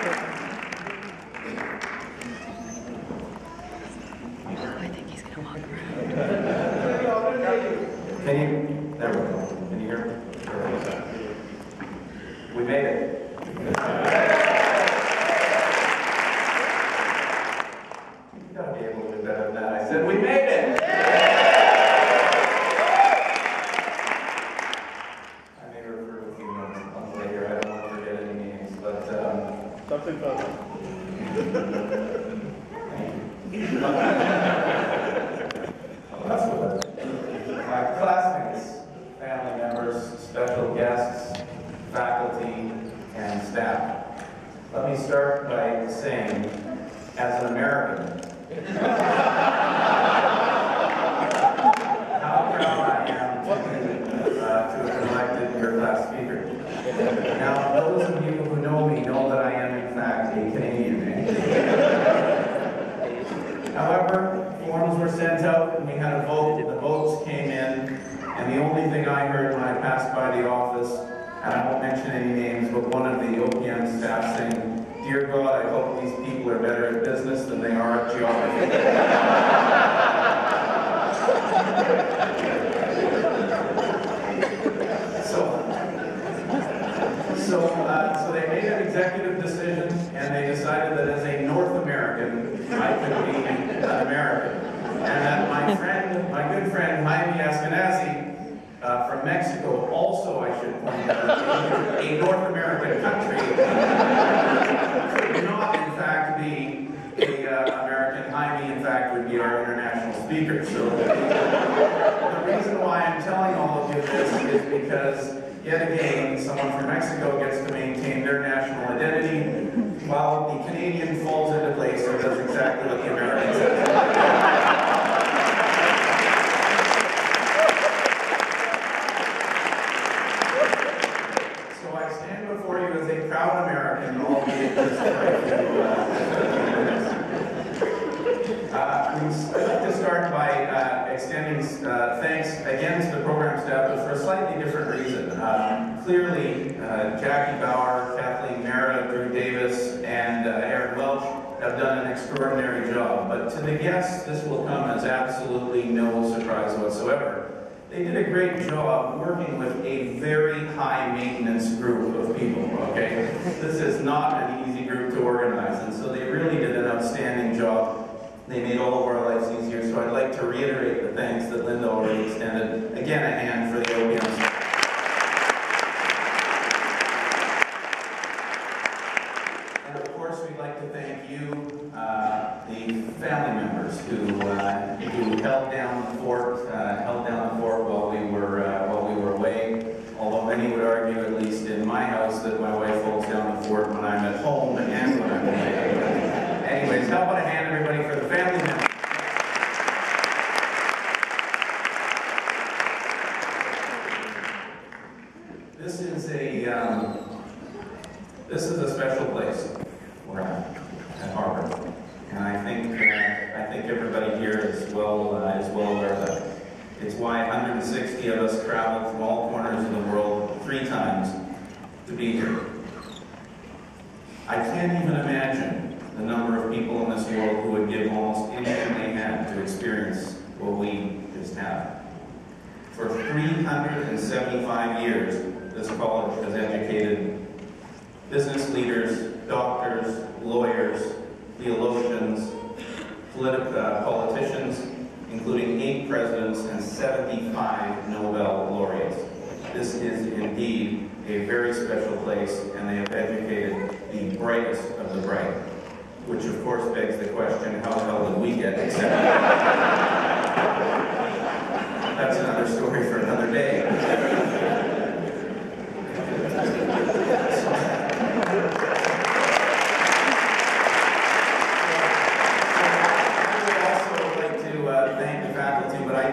I think he's going to walk around. Can you? There we go. Can you hear me? We made it. You gotta be able to do better than that. I said, we made it! I may refer to a few months later. I don't want to forget any names, but something fun. That's what my classmates, family members, special guests, faculty, and staff. Let me start by saying, as an American, how proud I am to have elected your class speaker. Now, those of you who know me know that I am, in fact, a Canadian. However, forms were sent out and we had a vote. The votes came in, and the only thing I heard when I passed by the office, and I won't mention any names, but one of the OPM staff saying, "Dear God, I hope these people are better at business than they are at geography." So they made an executive decision, and they decided that as a North American, I could be an American. And that my good friend, Jaime Ashkenazi, from Mexico, also, I should point out, a North American country, could not, in fact, be an American. Jaime, in fact, would be our international speaker. So the reason why I'm telling all of you this is because, yet again, someone from Mexico gets to maintain their national identity, while the Canadian falls into place and does exactly what the American says. So I stand before you as a proud American, albeit just I'd like to start by extending thanks again to the program staff, but for a slightly different reason. Clearly, Jackie Bauer, Kathleen Mera, Drew Davis, and Aaron Welch have done an extraordinary job. But to the guests, this will come as absolutely no surprise whatsoever. They did a great job working with a very high maintenance group of people, okay? This is not an easy group to organize, and so they really did an outstanding job. They made all of our lives easier, so I'd like to reiterate the thanks that Linda already extended. Again, a hand for the OPM. And of course, we'd like to thank you, the family members who held down the fort while we were away. Although many would argue, at least in my house, that my wife holds down the fort when I'm at home and when I'm away. Anyways, how about a hand, everybody, for the family members? This is a special place where I'm at Harvard, and I think everybody here is well aware of that. It's why 160 of us traveled from all corners of the world 3 times to be here. I can't even imagine the number of people in this world who would give almost anything they had to experience what we just had. For 375 years, this college has educated business leaders, doctors, lawyers, theologians, politicians, including 8 presidents and 75 Nobel laureates. This is indeed a very special place, and they have educated the brightest of the bright. Which of course begs the question, how the hell did we get accepted? That's another story for another day.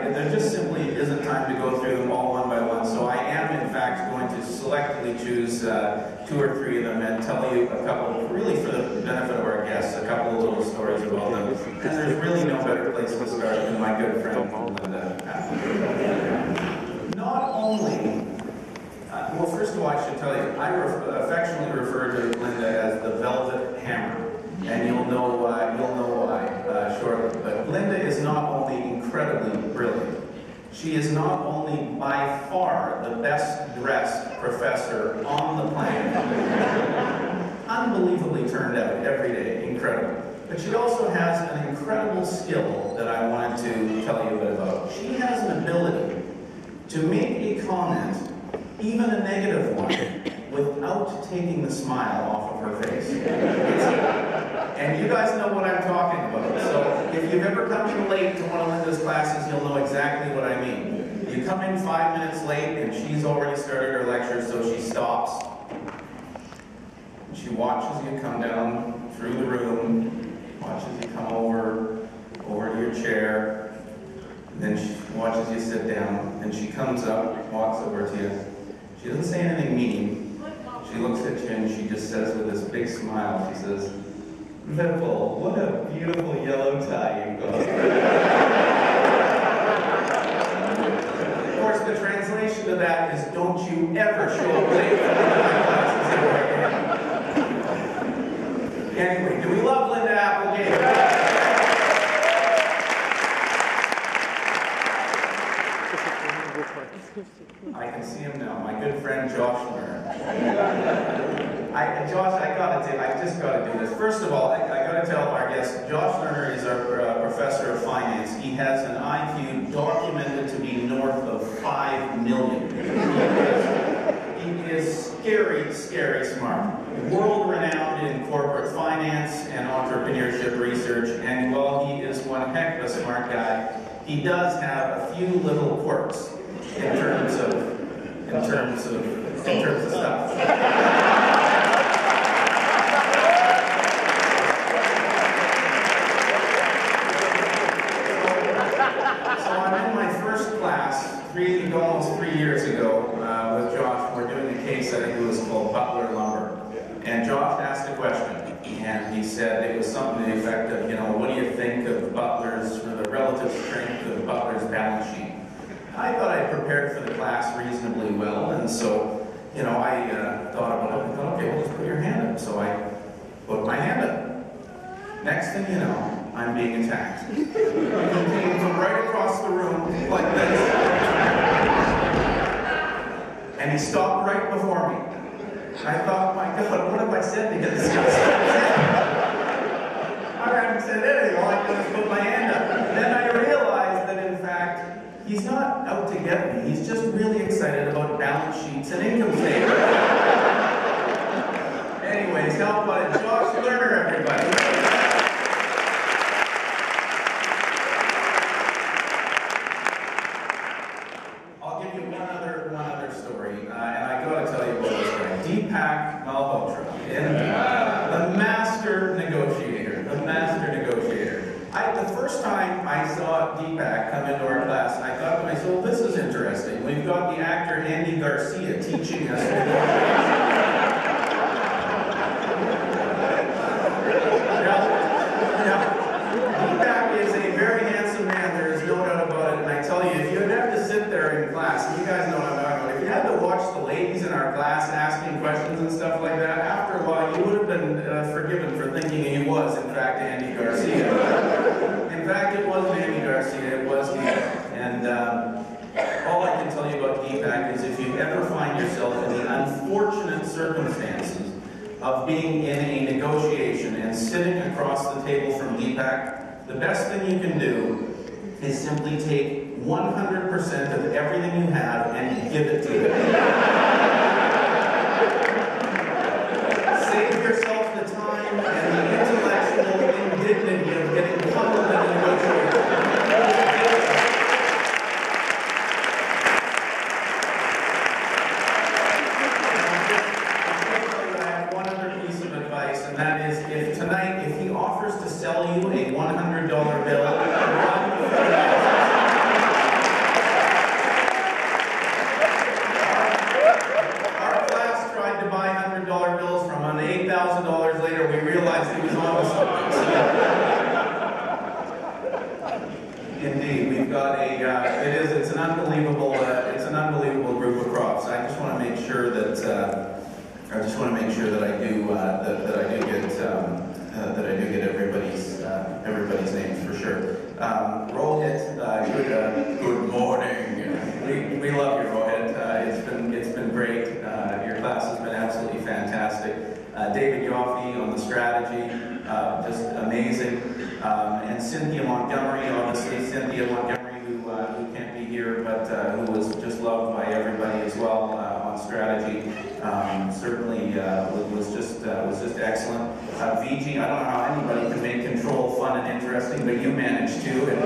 There just simply isn't time to go through them all one by one, so I am in fact going to selectively choose 2 or 3 of them and tell you a couple, really for the benefit of our guests, a couple of little stories about them. And there's really no better place to start than my good friend Linda. Not only, well, first of all, I should tell you, I affectionately refer to Linda as the Velvet Hammer, and you'll know why shortly. But Linda is not only incredibly brilliant, she is not only by far the best dressed professor on the planet, unbelievably turned out every day, incredible. But she also has an incredible skill that I wanted to tell you a bit about. She has an ability to make a comment, even a negative one, without taking the smile off of her face. And you guys know what I'm talking about. So if you've ever come in late to one of Linda's classes, you'll know exactly what I mean. You come in 5 minutes late and she's already started her lecture, so she stops. She watches you come down through the room, watches you come over to your chair, and then she watches you sit down, and she comes up, walks over to you. She doesn't say anything mean. She looks at you and she just says with this big smile, she says, "Vipul, what a beautiful yellow tie you've got." Of course, the translation to that is, "Don't you ever show up late for one of my classes ever again." Anyway, do we love Linda Applegate? I can see him now, my good friend Josh Lerner. Josh, I just gotta do this. First of all, I gotta tell our guests, Josh Lerner is our professor of finance. He has an IQ documented to be north of 5 million. He is scary, scary smart. World-renowned in corporate finance and entrepreneurship research, and while he is one heck of a smart guy, he does have a few little quirks in terms of stuff. So I'm in my first class almost 3 years ago with Josh. We're doing a case, I think it was called Butler Lumber. And Josh asked a question, and he said it was something to the effect of, what do you think of the relative strength of Butler's balance sheet? I thought I prepared for the class reasonably well, and so, I thought about it. I thought, okay, well, just put your hand up. So I put my hand up. Next thing you know, I'm being attacked. He came from right across the room, like this. And he stopped right before me. I thought, my God, what have I said to get this guy? I haven't said anything. All I did was put my hand up. And then I realized that, in fact, he's not out to get me. He's just really excited about balance sheets and income statements. Anyways, how about it? Josh Lerner, everybody. I'll give you one other story, and I got to tell you about this guy, Deepak Malhotra, the master negotiator. The first time I saw Deepak come into our class, I thought to myself, this is interesting. We've got the actor Andy Garcia teaching us negotiation. Deepak is a very handsome man, there is no doubt about it, and I tell you, if you'd have to sit there in class, and you guys know what I'm talking about, if you had to watch the ladies in our class asking questions and stuff like that, after a while you would have been forgiven for thinking he was, in fact, Andy Garcia. In fact, it wasn't Andy Garcia, it was Deepak. And all I can tell you about Deepak is if you ever find yourself in the unfortunate circumstances of being in a negotiation and sitting across the table from Deepak, the best thing you can do is simply take 100% of everything you have and give it to him. Save yourself the time and the intellectual indignity of getting pummeled in a negotiation. I have one other piece of advice, and that is, if he offers to sell you a $100 bill, our class tried to buy $100 bills from him, and $8,000 later we realized he was on to something. Indeed, we've got it's an unbelievable group of crops. I just want to make sure that I just want to make sure that I do that I do get everybody's names for sure. Rohit, good morning. We love you, Rohit. It's been great. Your class has been absolutely fantastic. David Yoffe on the strategy, just amazing. And Cynthia Montgomery, obviously Cynthia Montgomery, who can't be here, but who was just loved by everybody as well on strategy. Certainly was just excellent. VG, I don't know how anybody can make control fun and interesting, but you managed to, and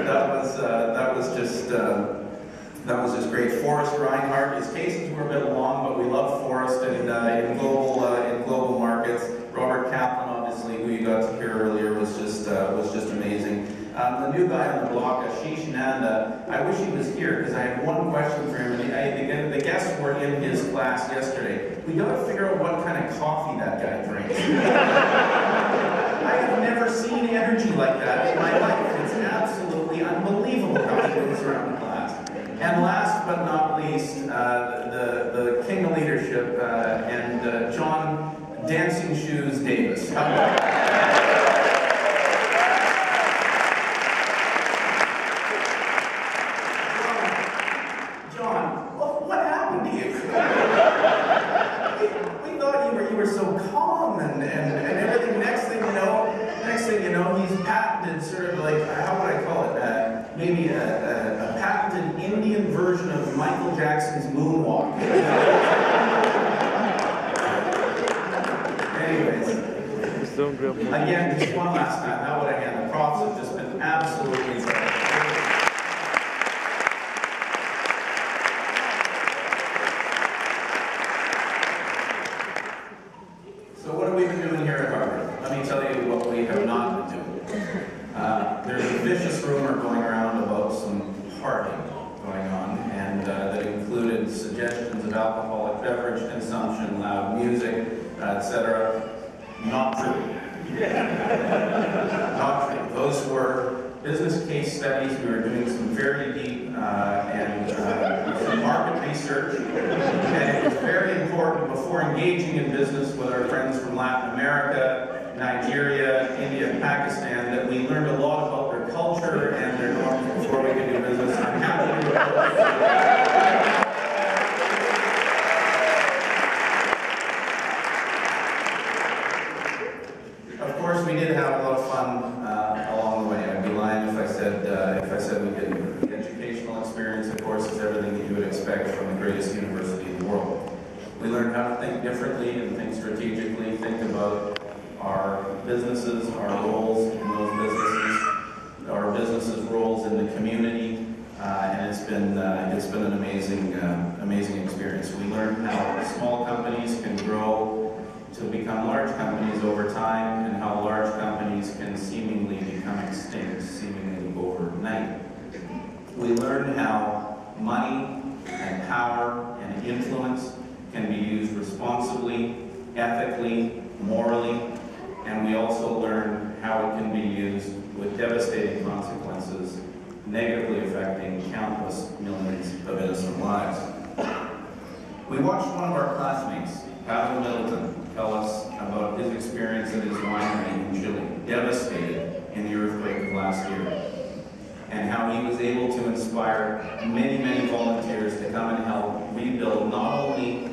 that was just great. Forrest Reinhardt, his cases were a bit long, but we love Forrest in global markets. Robert Kaplan, obviously, who you got to hear earlier, was just amazing. The new guy on the block, Ashish Nanda, I wish he was here because I had one question for him. And the guests were in his class yesterday. We got to figure out what kind of coffee that guy drinks. I have never seen energy like that in my life. It's absolutely unbelievable how he moves around the class. And last but not least, the king of leadership and John Dancing Shoes Davis. He's patented sort of like, how would I call it, maybe a patented Indian version of Michael Jackson's moonwalk. Anyways, again, just one last time, how would I hand? The props have just been absolutely incredible. So what have we been doing here at Harvard? Let me tell you what we have not been doing. There's a vicious rumor going around about some partying going on, and that included suggestions of alcoholic beverage consumption, loud music, etc. Not true. Not true. Those were business case studies. We were doing some very deep and some market research, and it was very important before engaging in business with our friends from Latin America, Nigeria, India, and Pakistan, that we learned a lot about their culture and their norms before we could do business. I'm happy to report. Of course, we did have a lot of fun along the way. I'd be lying if I said we didn't. The educational experience, of course, is everything that you would expect from the greatest university in the world. We learned how to think differently and think strategically, think about our businesses, our roles in those businesses, our businesses' roles in the community, and it's been an amazing experience. We learned how small companies can grow to become large companies over time, and how large companies can seemingly become extinct, seemingly overnight. We learned how money and power and influence can be used responsibly, ethically, morally, and we also learn how it can be used with devastating consequences, negatively affecting countless millions of innocent lives. We watched one of our classmates, Pavel Middleton, tell us about his experience at his winery in Chile, devastated in the earthquake of last year, and how he was able to inspire many, many volunteers to come and help rebuild not only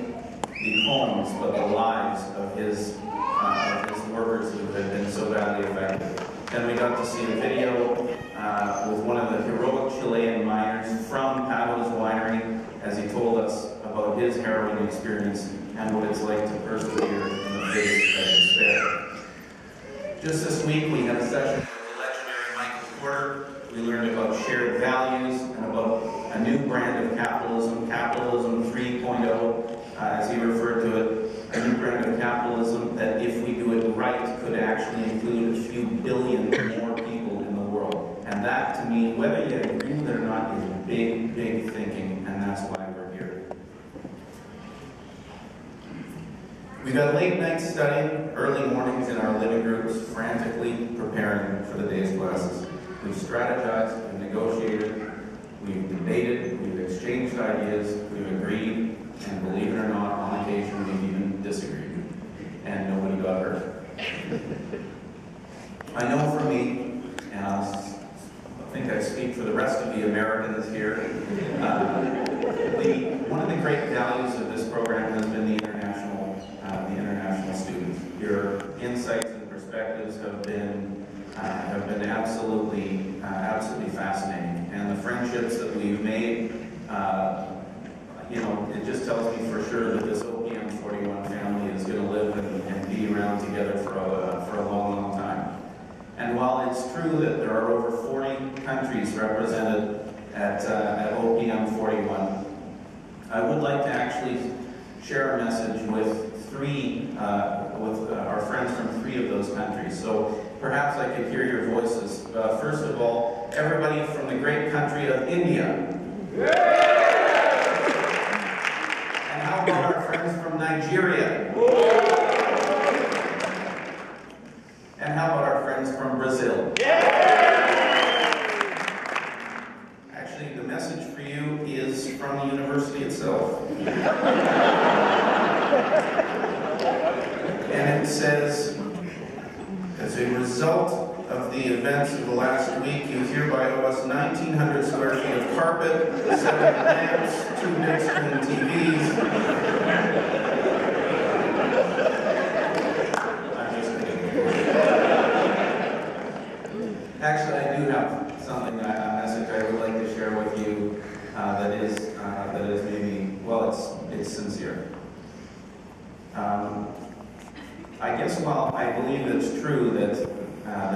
the homes, but the lives of his workers who had been so badly affected. Then we got to see a video with one of the heroic Chilean miners from Pavel's winery as he told us about his harrowing experience and what it's like to persevere in the face of despair. Just this week we had a session with the legendary Michael Porter. We learned about shared values and about a new brand of capitalism, Capitalism 3.0, as he referred to it. A new brand of capitalism that, if we do it right, could actually include a few billion more people in the world. And that, to me, whether you agree with it or not, is big, big thinking, and that's why we're here. We've got late nights studying, early mornings in our living groups, frantically preparing for the day's classes. We've strategized, we've negotiated, we've debated, we've exchanged ideas, we've agreed, and believe it or not, on occasion, we've even here. One of the great values of this program has been the international students. Your insights and perspectives have been absolutely fascinating, and the friendships that we've made. It just tells me for sure that this OPM 41 family is going to live and be around together for a long, long time. And while it's true that there are over 40 countries represented at OPM 41, I would like to actually share a message with our friends from 3 of those countries. So perhaps I could hear your voices. First of all, everybody from the great country of India. And how about our friends from Nigeria? And how about our friends from Brazil? Actually, the message for you is from the university itself. And it says, as a result of the events of the last week, you hereby owe us 1,900 square feet of carpet, 7 lamps, 2 big screen TVs. I'm just kidding. Actually, I do have something, a message I would like to share with you that is maybe, well, it's sincere. I guess while I believe it's true that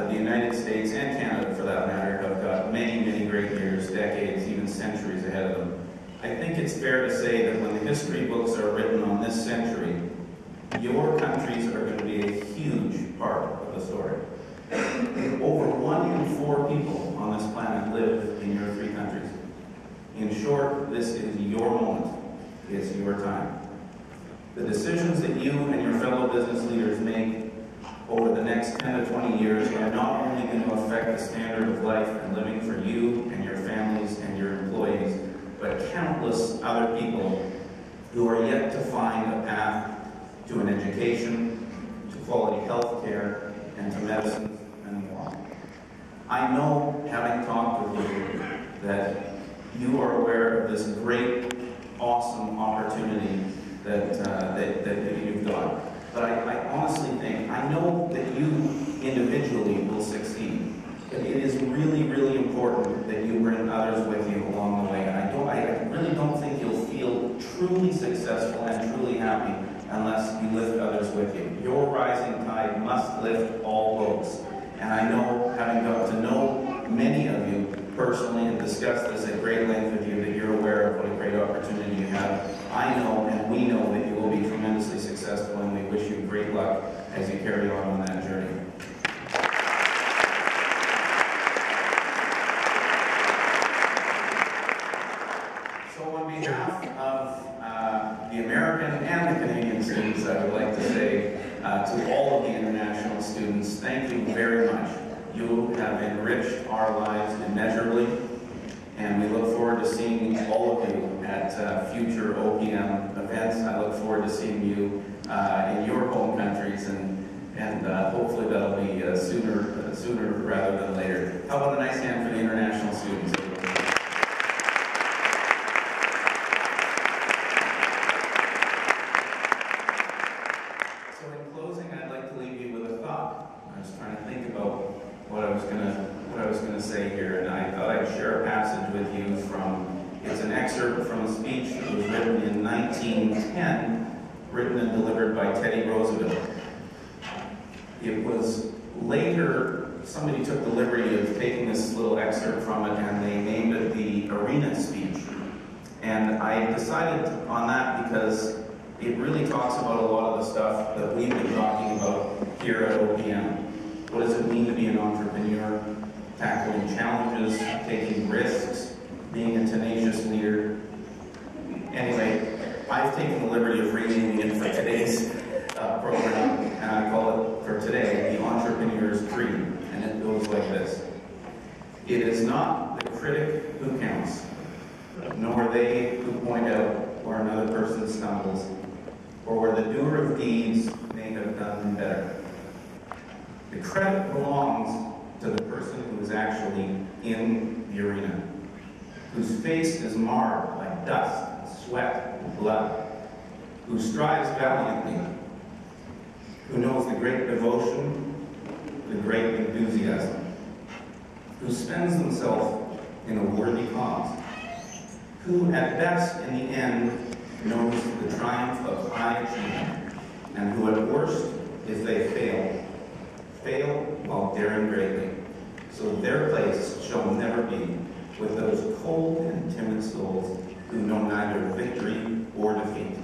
the United States and Canada, for that matter, have got many, many great years, decades, even centuries ahead of them, I think it's fair to say that when the history books are written on this century, your countries are going to be a huge part of the story. Over 1 in 4 people on this planet live in your 3 countries. In short, this is your moment. It's your time. The decisions that you and your fellow business leaders make over the next 10 to 20 years are not only going to affect the standard of life and living for you and your families and your employees, but countless other people who are yet to find a path to an education, to quality health care, and to medicine and more. I know, having talked with you, that you are aware of this great, awesome opportunity that you've got. But I honestly think, I know that you individually will succeed, but it is really, really important that you bring others with you along the way. And I really don't think you'll feel truly successful and truly happy unless you lift others with you. Your rising tide must lift all boats. And I know, having got to know many of you personally and discussed this at great length with you, that you're aware of what a great opportunity you have. I know and we know that you will be tremendously successful, and we wish you great luck as you carry on that journey. So on behalf of the American and the Canadian students, I would like to say to all of the international students, thank you very much. You have enriched our lives immeasurably, and we look forward to seeing all of you at future OPM events. I look forward to seeing you in your home countries, and hopefully that'll be sooner rather than later. How about a nice hand for the international students? So in closing, I'd like to leave you with a thought. I was trying to think about what I was gonna say here, and I thought I'd share a passage with you it's an excerpt from a speech that was written in 1910, written and delivered by Teddy Roosevelt. It was later, somebody took the liberty of taking this little excerpt from it, and they named it the Arena Speech. And I decided on that because it really talks about a lot of the stuff that we've been talking about here at OPM. What does it mean to be an entrepreneur? Tackling challenges, taking risks, being a tenacious leader. Anyway, I've taken the liberty of renaming it for today's program, and I call it, for today, the Entrepreneur's Dream. And it goes like this. It is not the critic who counts, nor they who point out where another person stumbles, or where the doer of deeds may have done better. The credit belongs to the person who is actually in the arena. whose face is marred by dust, and sweat, and blood, who strives valiantly, who knows the great devotion, the great enthusiasm, who spends himself in a worthy cause, who at best in the end knows the triumph of high achievement, and who at worst, if they fail while daring greatly. So their place shall never be with those cold and timid souls who know neither victory or defeat.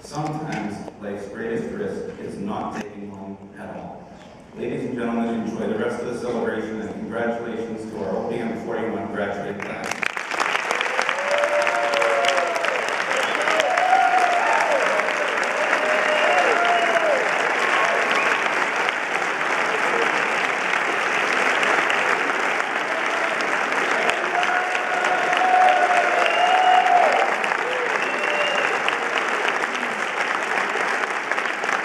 Sometimes life's greatest risk is not taking one at all. Ladies and gentlemen, enjoy the rest of the celebration, and congratulations to our OPM 41 graduate class.